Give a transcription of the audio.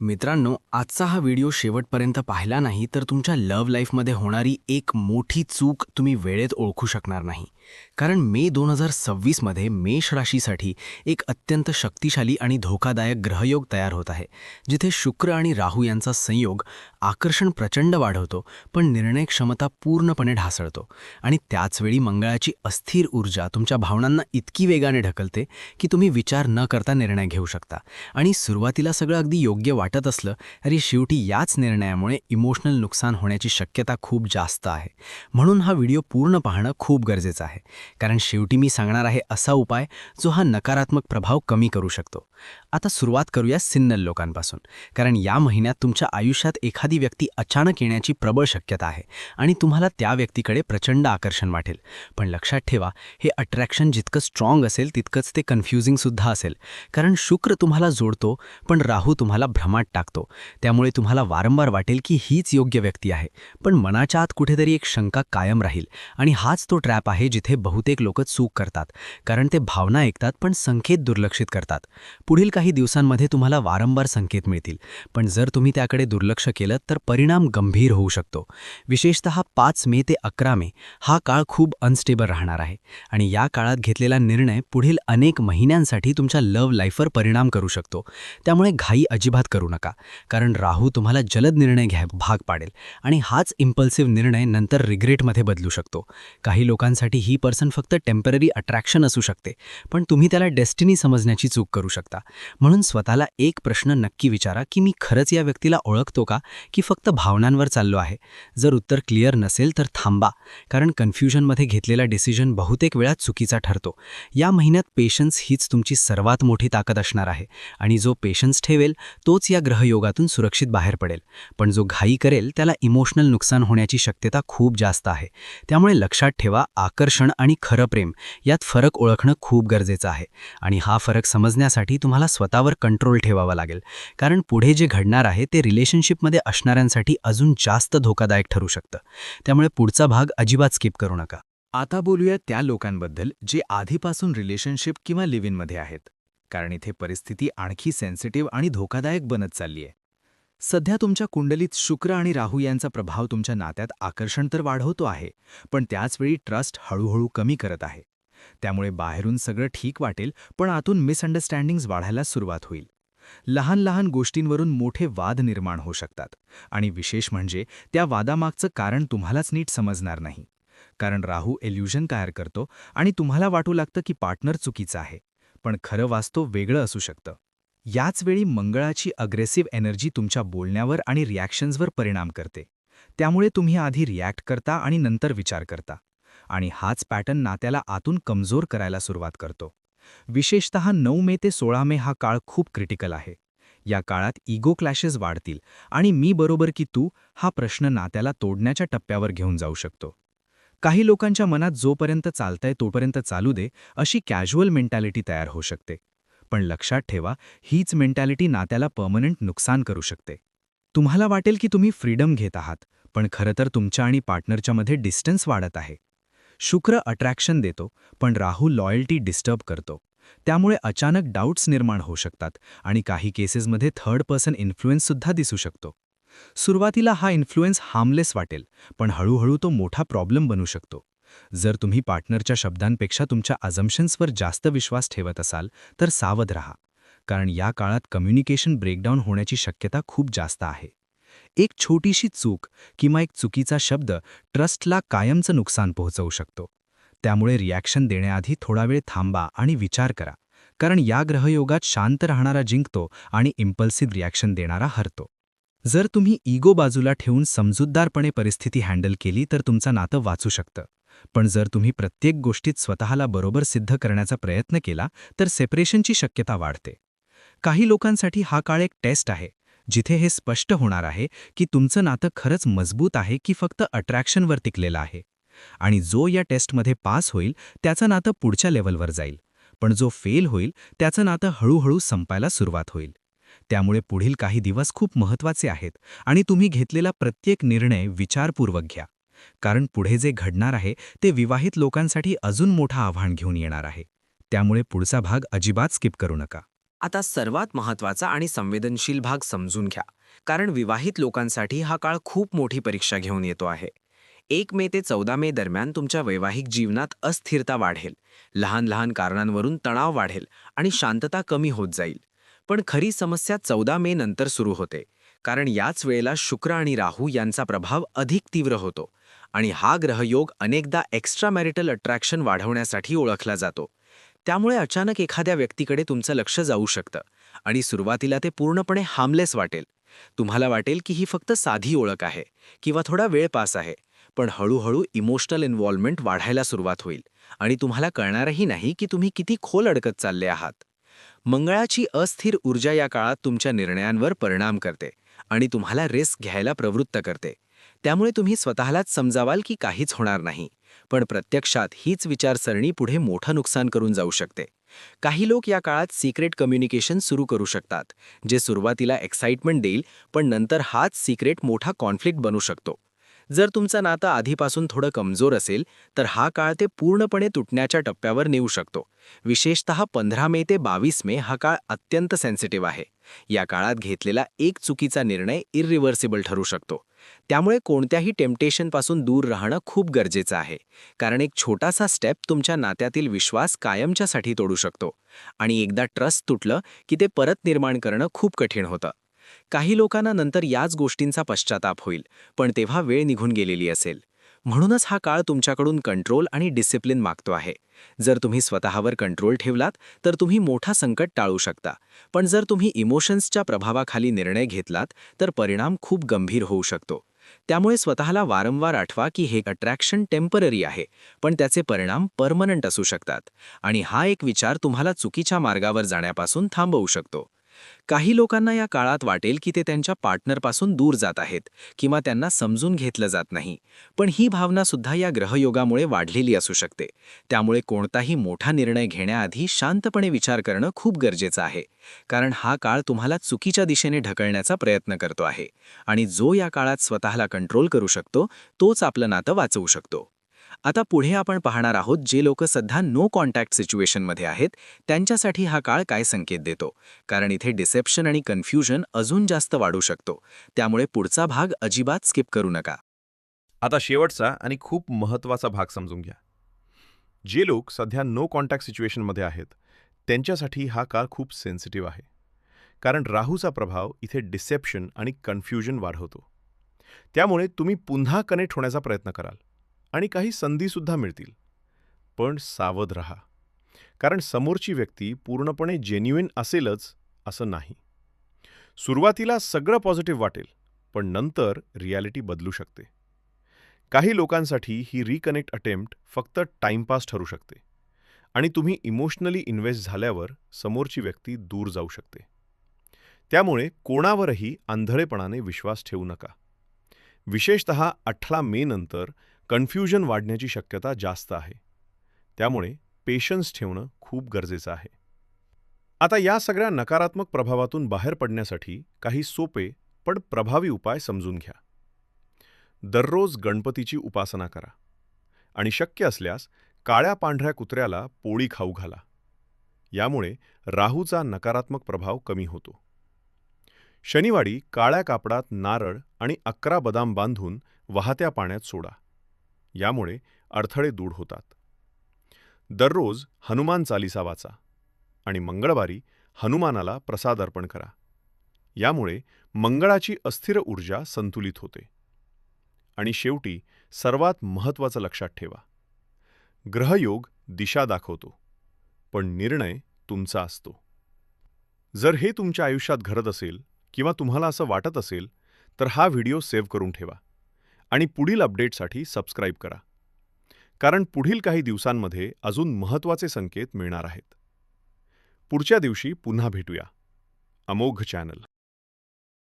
मित्रांनो, आजचा हा व्हिडिओ शेवटपर्यंत पाहिला नाही तर तुमच्या लव्ह लाईफमध्ये होणारी एक मोठी चूक तुम्ही वेळेत ओळखू शकणार नाही. कारण मे 2026 मध्ये मेष राशीसाठी एक अत्यंत शक्तिशाली आणि धोकादायक ग्रहयोग तयार होत आहे, जिथे शुक्र आणि राहू यांचा संयोग आकर्षण प्रचंड वाढवतो, पण निर्णय क्षमता पूर्णपणे ढासळतो. आणि त्याचवेळी मंगळाची अस्थिर ऊर्जा तुमच्या भावनांना इतकी वेगाने ढकलते की तुम्ही विचार न करता निर्णय घेऊ शकता. आणि सुरुवातीला सगळं अगदी योग्य वाटत असलं तरी शेवटी याच निर्णयामुळे इमोशनल नुकसान होण्याची शक्यता खूप जास्त आहे. म्हणून हा व्हिडिओ पूर्ण पाहणं खूप गरजेचं आहे, कारण शेवटी मी सांगणार आहे असा उपाय जो हा नकारात्मक प्रभाव कमी करू शकतो. आता सुरुवात करूया सिन्नल लोकांपासून, कारण या महिन्यात तुमच्या आयुष्यात एखादी व्यक्ती अचानक येण्याची प्रबळ शक्यता आहे आणि तुम्हाला त्या व्यक्तीकडे प्रचंड आकर्षण वाटेल. पण लक्षात ठेवा, हे अट्रॅक्शन जितकं स्ट्रॉंग असेल तितकंच ते कन्फ्युजिंग सुद्धा असेल, कारण शुक्र तुम्हाला जोडतो पण राहू तुम्हाला भ्रमात टाकतो. त्यामुळे तुम्हाला वारंवार वाटेल की हीच योग्य व्यक्ती आहे, पण मनाच्या आत कुठेतरी एक शंका कायम राहील. आणि हाच तो ट्रॅप आहे जिथे बहुतेक लोक चूक करतात, कारण ते भावना ऐकतात पण संकेत दुर्लक्षित करतात. पुढील काही दिवसांमध्ये तुम्हाला वारंवार संकेत मिळतील, पण जर तुम्ही त्याकडे दुर्लक्ष केलं तर परिणाम गंभीर होऊ शकतो. विशेषतः 5 मे ते 11 मे हा काळ खूप अनस्टेबल राहणार आहे, आणि या काळात घेतलेला निर्णय पुढील अनेक महिन्यांसाठी तुमच्या लव्ह लाईफवर परिणाम करू शकतो. त्यामुळे घाई अजिबात करू नका, कारण राहू तुम्हाला जलद निर्णय घ्या भाग पाडेल, आणि हाच इम्पल्सिव्ह निर्णय नंतर रिग्रेटमध्ये बदलू शकतो. काही लोकांसाठी ही पर्सन फक्त टेम्पररी अट्रॅक्शन असू शकते, पण तुम्ही त्याला डेस्टिनी समजण्याची चूक करू शकता. म्हणून स्वतःला एक प्रश्न नक्की विचारा की मी खरंच या व्यक्तीला ओळखतो का, की फक्त भावनांवर चाललो आहे. जर उत्तर क्लिअर नसेल तर थांबा, कारण कन्फ्युजनमध्ये घेतलेला डिसिजन बहुतेक वेळा चुकीचा ठरतो. या महिन्यात पेशन्स हीच तुमची सर्वात मोठी ताकद असणार आहे, आणि जो पेशन्स ठेवेल तोच या ग्रहयोगातून सुरक्षित बाहेर पडेल. पण जो घाई करेल त्याला इमोशनल नुकसान होण्याची शक्यता खूप जास्त आहे. त्यामुळे लक्षात ठेवा, आकर्षण आणि खरं प्रेम यात फरक ओळखणं खूप गरजेचं आहे. आणि हा फरक समजण्यासाठी तुम्हाला स्वतःवर कंट्रोल ठेवावा लागेल, कारण पुढे जे घडणार आहे ते रिलेशनशिपमध्ये असणाऱ्यांसाठी अजून जास्त धोकादायक ठरू शकतं. त्यामुळे पुढचा भाग अजिबात स्किप करू नका. आता बोलूया त्या लोकांबद्दल जे आधीपासून रिलेशनशिप किंवा लिव्ह इनमध्ये आहेत, कारण इथे परिस्थिती आणखी सेन्सिटिव्ह आणि धोकादायक बनत चालली आहे. सध्या तुमच्या कुंडलीत शुक्र आणि राहू यांचा प्रभाव तुमच्या नात्यात आकर्षण तर वाढवतो आहे, पण त्याचवेळी ट्रस्ट हळूहळू कमी करत आहे. त्यामुळे बाहेरून सगळं ठीक वाटेल, पण आतून मिसअंडरस्टँडिंग्ज वाढायला सुरुवात होईल. लहान लहान गोष्टींवरून मोठे वाद निर्माण होऊ शकतात, आणि विशेष म्हणजे त्या वादामागचं कारण तुम्हालाच नीट समजणार नाही. कारण राहू इल्युजन तयार करतो आणि तुम्हाला वाटू लागतं की पार्टनर चुकीचा आहे, पण खरं वास्तव वेगळं असू शकतं. याच वेळी मंगळाची अग्रेसिव्ह एनर्जी तुमच्या बोलण्यावर आणि रिॲक्शन्सवर परिणाम करते. त्यामुळे तुम्ही आधी रिॲक्ट करता आणि नंतर विचार करता, आणि हाच पॅटर्न नात्याला आतून कमजोर करायला सुरुवात करतो. विशेषतः 9 मे ते 16 मे हा काळ खूप क्रिटिकल आहे. या काळात इगो क्लॅशेस वाढतील, आणि मी बरोबर की तू हा प्रश्न नात्याला तोडण्याच्या टप्प्यावर घेऊन जाऊ शकतो. काही लोकांच्या मनात जोपर्यंत चालतंय तोपर्यंत चालू दे अशी कॅज्युअल मेंटॅलिटी तयार होऊ शकते. पण लक्षात ठेवा, हीच मेंटॅलिटी नात्याला पर्मनंट नुकसान करू शकते. तुम्हाला वाटेल की तुम्ही फ्रीडम घेत आहात, पण खरं तर तुमच्या आणि पार्टनरच्या मध्ये डिस्टन्स वाढत आहे. शुक्र अट्रॅक्शन देतो, पण राहू लॉयल्टी डिस्टर्ब करतो. त्यामुळे अचानक डाऊट्स निर्माण होऊ शकतात, आणि काही केसेसमध्ये थर्ड पर्सन इन्फ्लुएन्ससुद्धा दिसू शकतो. सुरुवातीला हा इन्फ्लुएन्स हार्मलेस वाटेल, पण हळूहळू तो मोठा प्रॉब्लेम बनू शकतो. जर तुम्ही पार्टनरच्या शब्दांपेक्षा तुमच्या अझम्पशन्सवर जास्त विश्वास ठेवत असाल तर सावध राहा, कारण या काळात कम्युनिकेशन ब्रेकडाऊन होण्याची शक्यता खूप जास्त आहे. एक छोटीशी चूक किंवा एक चुकीचा शब्द ट्रस्टला कायमचं नुकसान पोहोचवू शकतो. त्यामुळे रिॲक्शन देण्याआधी थोडा वेळ थांबा आणि विचार करा, कारण या ग्रहयोगात शांत राहणारा जिंकतो आणि इम्पल्सिव्ह रिॲक्शन देणारा हरतो. जर तुम्ही इगो बाजूला ठेवून समजूतदारपणे परिस्थिती हँडल केली तर तुमचं नातं वाचू शकतं. पण जर तुम्ही प्रत्येक गोष्टीत स्वतःला बरोबर सिद्ध करण्याचा प्रयत्न केला तर सेपरेशनची शक्यता वाढते. काही लोकांसाठी हा काळ एक टेस्ट आहे, जिथे हे स्पष्ट होणार आहे की तुमचं नातं खरंच मजबूत आहे की फक्त अट्रॅक्शनवर टिकलेलं आहे. आणि जो या टेस्टमध्ये पास होईल त्याचं नातं पुढच्या लेव्हलवर जाईल, पण जो फेल होईल त्याचं नातं हळूहळू संपायला सुरुवात होईल. त्यामुळे पुढील काही दिवस खूप महत्त्वाचे आहेत, आणि तुम्ही घेतलेला प्रत्येक निर्णय विचारपूर्वक घ्या, कारण पुढे जे घडणार आहे ते विवाहित लोकांसाठी अजून मोठा आव्हान घेऊन येणार आहे. त्यामुळे पुढचा भाग अजिबात स्किप करू नका. आता सर्वात महत्त्वाचा आणि संवेदनशील भाग समजून घ्या, कारण विवाहित लोकांसाठी हा काळ खूप मोठी परीक्षा घेऊन येतो आहे. 1 मे ते 14 मे दरम्यान तुमच्या वैवाहिक जीवनात अस्थिरता वाढेल, लहान लहान कारणांवरून तणाव वाढेल आणि शांतता कमी होत जाईल. पण खरी समस्या 14 मे नंतर सुरू होते, कारण याच वेळेला शुक्र आणि राहू यांचा प्रभाव अधिक तीव्र होतो आणि हा ग्रहयोग अनेकदा एक्स्ट्रा मॅरिटल अट्रॅक्शन वाढवण्यासाठी ओळखला जातो. त्यामुळे अचानक एखाद्या व्यक्तीकडे तुमचं लक्ष जाऊ शकतं आणि सुरुवातीला ते पूर्णपणे हार्मलेस वाटेल. तुम्हाला वाटेल की ही फक्त साधी ओळख आहे किंवा थोडा वेळ पास आहे, पण हळूहळू इमोशनल इन्व्हॉल्वमेंट वाढायला सुरुवात होईल आणि तुम्हाला कळणारही नाही की तुम्ही किती खोल अडकत चालले आहात. मंगळाची अस्थिर ऊर्जा या काळात तुमच्या निर्णयांवर परिणाम करते आणि तुम्हाला रिस्क घ्यायला प्रवृत्त करते. त्यामुळे तुम्ही स्वतःलाच समजावाल की काहीच होणार नाही, पण प्रत्यक्षात हीच विचारसरणी पुढे मोठं नुकसान करून जाऊ शकते. काही लोक या काळात सिक्रेट कम्युनिकेशन सुरू करू शकतात, जे सुरुवातीला एक्साइटमेंट देईल, पण नंतर हाच सिक्रेट मोठा कॉन्फ्लिक्ट बनू शकतो. जर तुमचं नातं आधीपासून थोडं कमजोर असेल, तर हा काळ ते पूर्णपणे तुटण्याच्या टप्प्यावर नेऊ शकतो. विशेषतः 15 मे ते 22 मे हा काळ अत्यंत सेन्सिटिव्ह आहे. या काळात घेतलेला एक चुकीचा निर्णय इर्रिव्हर्सिबल ठरू शकतो. त्यामुळे कोणत्याही टेम्पटेशनपासून दूर राहणं खूप गरजेचं आहे, कारण एक छोटासा स्टेप तुमच्या नात्यातील विश्वास कायमच्यासाठी तोडू शकतो आणि एकदा ट्रस्ट तुटलं की ते परत निर्माण करणं खूप कठीण होतं. काही लोकांना नंतर याच गोष्टींचा पश्चाताप होईल, पण तेव्हा वेळ निघून गेलेली असेल. म्हणूनच हा काळ तुमच्याकडून कंट्रोल आणि डिसिप्लिन मागतो आहे. जर तुम्ही स्वतःवर कंट्रोल ठेवलात, तर तुम्ही मोठा संकट टाळू शकता. पण जर तुम्ही इमोशन्सच्या प्रभावाखाली निर्णय घेतलात, तर परिणाम खूप गंभीर होऊ शकतो. त्यामुळे स्वतःला वारंवार आठवा की हे अट्रॅक्शन टेम्पररी आहे, पण त्याचे परिणाम परमनंट असू शकतात आणि हा एक विचार तुम्हाला चुकीच्या मार्गावर जाण्यापासून थांबवू शकतो. काही लोकांना या काळात वाटेल की ते त्यांच्या पार्टनरपासून दूर जात आहेत किंवा त्यांना समजून घेतलं जात नाही, पण ही भावना सुद्धा या ग्रहयोगामुळे वाढलेली असू शकते. त्यामुळे कोणताही मोठा निर्णय घेण्याआधी शांतपणे विचार करणं खूप गरजेचं आहे, कारण हा काळ तुम्हाला चुकीच्या दिशेने ढकलण्याचा प्रयत्न करतो आहे आणि जो या काळात स्वतःला कंट्रोल करू शकतो, तोच आपलं नातं वाचवू शकतो. आता पुढे आपण पाहणार आहोत, जे लोक सध्या नो कॉन्टॅक्ट सिच्युएशनमध्ये आहेत, त्यांच्यासाठी हा काळ काय संकेत देतो, कारण इथे डिसेप्शन आणि कन्फ्युजन अजून जास्त वाढू शकतो. त्यामुळे पुढचा भाग अजिबात स्किप करू नका. आता शेवटचा आणि खूप महत्त्वाचा भाग समजून घ्या. जे लोक सध्या नो कॉन्टॅक्ट सिच्युएशनमध्ये आहेत, त्यांच्यासाठी हा काळ खूप सेन्सिटिव्ह आहे. कारण राहूचा प्रभाव इथे डिसेप्शन आणि कन्फ्युजन वाढवतो. त्यामुळे तुम्ही पुन्हा कनेक्ट होण्याचा प्रयत्न कराल आणि काही संधीसुद्धा मिळतील. पण सावध रहा, कारण समोरची व्यक्ती पूर्णपणे जेन्युइन असेलच असं नाही. सुरुवातीला सगळं पॉझिटिव्ह वाटेल, पण नंतर रियालिटी बदलू शकते. काही लोकांसाठी ही रिकनेक्ट अटेम्प्ट फक्त टाइमपास ठरू शकते आणि तुम्ही इमोशनली इन्व्हेस्ट झाल्यावर समोरची व्यक्ती दूर जाऊ शकते. त्यामुळे कोणावरही आंधळेपणाने विश्वास ठेवू नका. विशेषतः 18 मे नंतर कन्फ्युजन वाढण्याची शक्यता जास्त आहे. त्यामुळे पेशन्स ठेवणं खूप गरजेचं आहे. आता या सगळ्या नकारात्मक प्रभावातून बाहेर पडण्यासाठी काही सोपे पण प्रभावी उपाय समजून घ्या. दररोज गणपतीची उपासना करा आणि शक्य असल्यास काळ्या पांढऱ्या कुत्र्याला पोळी खाऊ घाला. यामुळे राहूचा नकारात्मक प्रभाव कमी होतो. शनिवारी काळ्या कापडात नारळ आणि 11 बदाम बांधून वाहत्या पाण्यात सोडा. यामुळे अडथळे दूर होतात. दररोज हनुमान चालीसा वाचा आणि मंगळवारी हनुमानाला प्रसाद अर्पण करा. यामुळे मंगळाची अस्थिर ऊर्जा संतुलित होते. आणि शेवटी सर्वात महत्त्वाचं लक्षात ठेवा, ग्रहयोग दिशा दाखवतो, पण निर्णय तुमचा असतो. जर हे तुमच्या आयुष्यात घडत असेल किंवा तुम्हाला असं वाटत असेल, तर हा व्हिडिओ सेव्ह करून ठेवा आणि पुढील अपडेटसाठी सबस्क्राईब करा, कारण पुढील काही दिवसांमध्ये अजून महत्त्वाचे संकेत मिळणार आहेत. पुढच्या दिवशी पुन्हा भेटूया. अमोघ चॅनल.